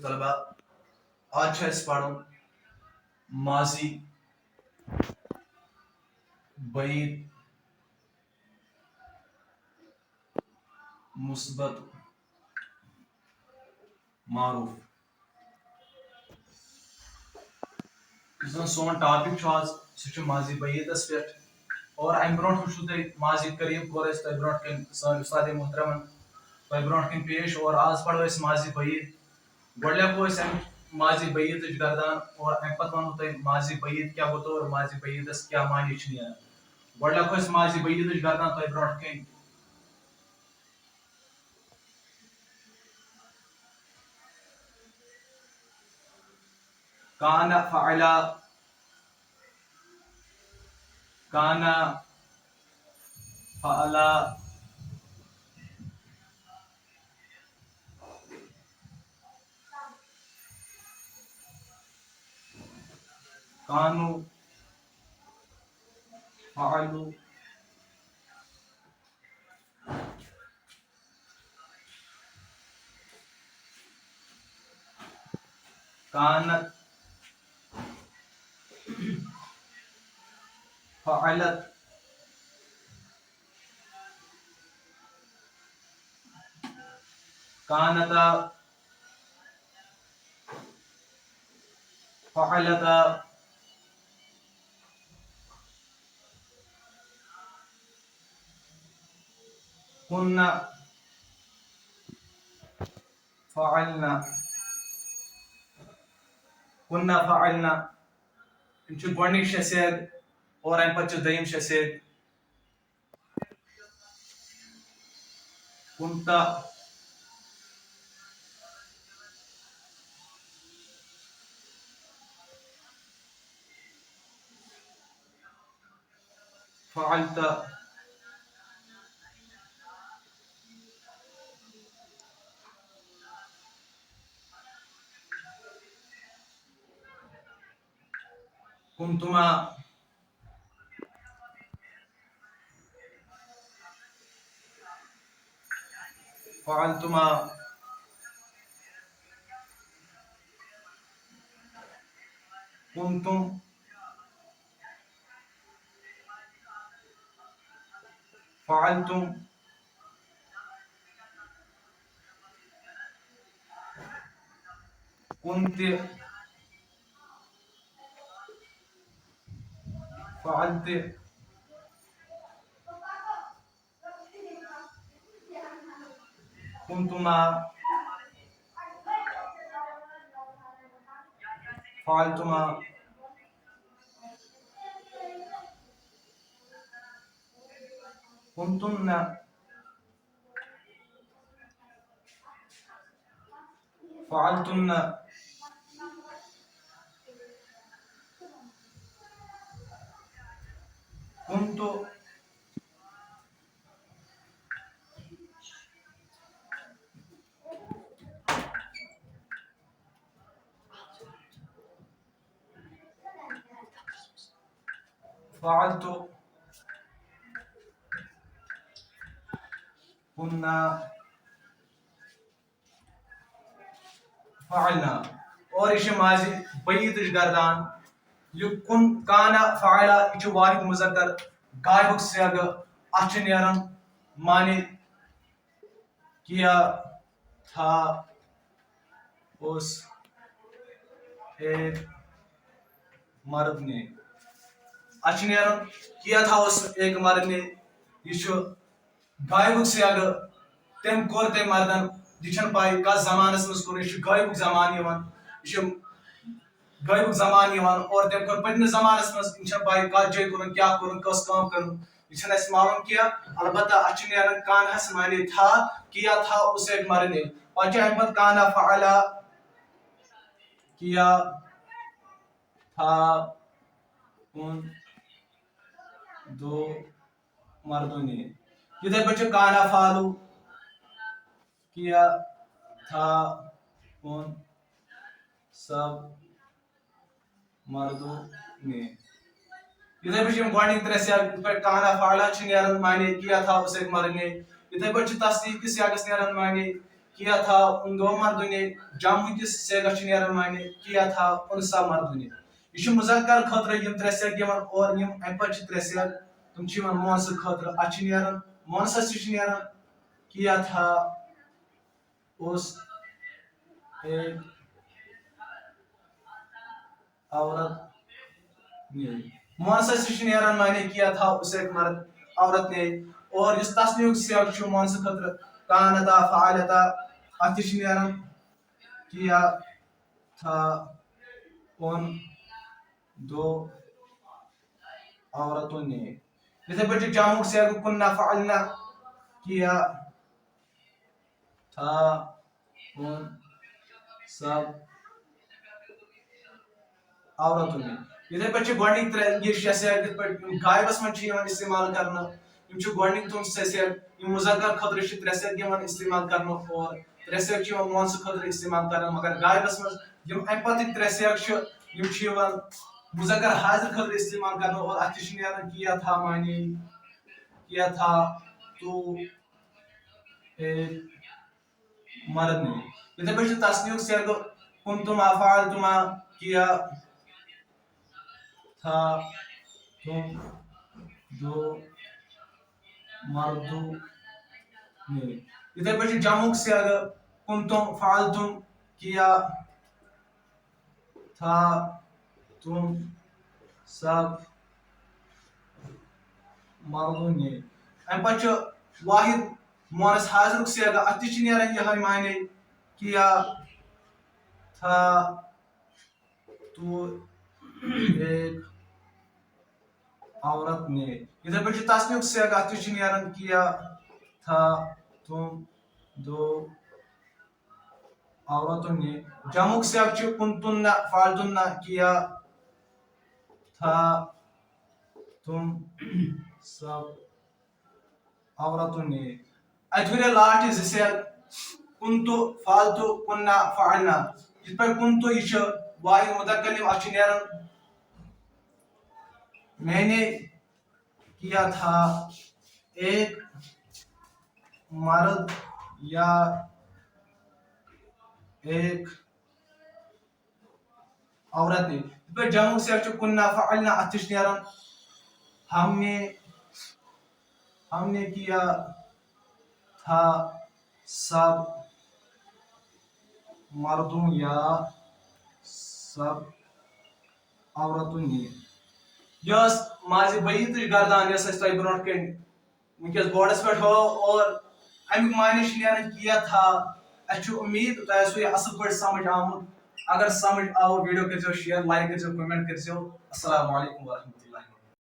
तलबा आज पढ़ माजी बईद मुस्बत मारूफ सोन टॉपिक आज सह माजी बईदस पे और अम ब्रो वो तुम माजी करीब कोर तुम ब्रो उस्ताद मोहतरमन तुम ब्रो पेश और आज पढ़ो माजी बईद गो लेखो माजी बईद गर्दान और अम पे वनो तुम माजी बईद क्या गो और माजी बईदस क्या मानी गो लेखो माजी बईद गर्दान तुम ब्रो कन काना फ़अला काना फ़अला कानू फ़अलू कानत फ़अलत कानता फ़अलता कुन्ना फ़अलना कुन्ना फ़अलना गोडनिक शसेद और अम पे दयिम शसेद कुंता फ़अलता कुंतुमा फ़अलतुमा कुंतुम फ़अलतुम कुंति फ़अलति कुंतुमा फ़अलतुमा कुंतुन्ना फ़अलतुन्ना कुंतु फ़अलतु कुन्ना फ़अलना और यह माजी बईद गर्दान यह कुन काना फ़अला यह वाहिद मुज़क्कर गायबुक सेग अच नेरन माने किया था उस एक मर्द ने अच नेरन किया था उस एक मर्द ने यह गायबुक सेग तम कोर तम मर्दन यह पाई कस जमानस मज कोर यह गायबुक जमान यह गायबुक जमान और तम कोर पत्म जमानस मज पाई कत जय कोर क्या कोर कस काम कर यह मालूम किया अलबत्ता अच नेरन कानहस माने था किया था उस एक मर्द ने पे अम काना फ़अला किया था उन दो मर्दों ने इधे पे काना फ़अलू किया था उन सब मर्दों ने इधे पे गोडनिक त्रे सेग काना फ़अला नेरन माने किया था उस एक मर्द ने इधे पे तस्दीक सेगस नेरन माने किया था उन दो मर्दों ने। जामू किस सेगा नेरान माने किया था उन सा मर्दों ने। यह मुजक्कर खतर यम त्रे सेग दिवान और यम अम पे त्रे सेग तुम मोनस खतर अ नेरान मोनसस नेरान किया था उस एक औरत ने। मोनसस नेरान माने किया था उस एक मर्द औरत ने। और इस तस्नीक से मोनस खतर कानता फ़ालता अतिश नेरान किया था उन दो औरतों ने। इथे पे जामुक से कुन्ना फ़अलना किया था उन सब औरतों ने। इथे पे गोडनिक त्रे ये शसेग पे गायबस मन इस्तेमाल करना। यम गोडनिक तुम शसेग यम मुजक्कर खतर त्रे सेग इस्तेमाल करना और त्रे सेग मोनस खतर इस्तेमाल करना। मगर गायबस मन यम अम पति त्रे सेग यम मुजक्कर हाजिर खतर इस्तेमाल करना। और अतिश नेरान किया था माने किया था तो एक मर्द ने। इथे पे तस्नीक से कुंतुमा फ़अलतुमा किया था तुम दो मर्दों ने। इथे पे जामुक से कुंतुम फ़अलतुम किया था तुम सब मर्दों ने। अम पे वाहिद मोनस हाजिर से अतिश नेरान यह माने किया था तो एक औरत ने। इधर पे तस्नीक से अतिश नेरान किया था तुम दो औरतों ने। जामुक से कुंतुन्ना फ़अलतुन्ना किया था तुम सब औरतों ने। अथुरे लाट से कुंतु फ़अलतु कुन्ना फ़अलना। इस पर कुंतु यह वाहिद मुतकल्लिम अ नेरान मैंने किया था एक मर्द या एक औरत ने। पे जामुक से कुन्ना फ़अलना अतिश नेरान हमने हमने किया था सब मर्दों या सब औरतों ने। यह माजी बही तुझ गर्दान यस तह ब्रोट कन वनकस बोर्डस पे हो। और अमुक माने नेरान किया था। अच्छी उम्मीद तह सो यह असल पे समझ आमुत। अगर समझ आओ वीडियो कर शेयर लाइक कर कमेंट कर। अस्सलाम वालेकुम वरहमतुल्लाह।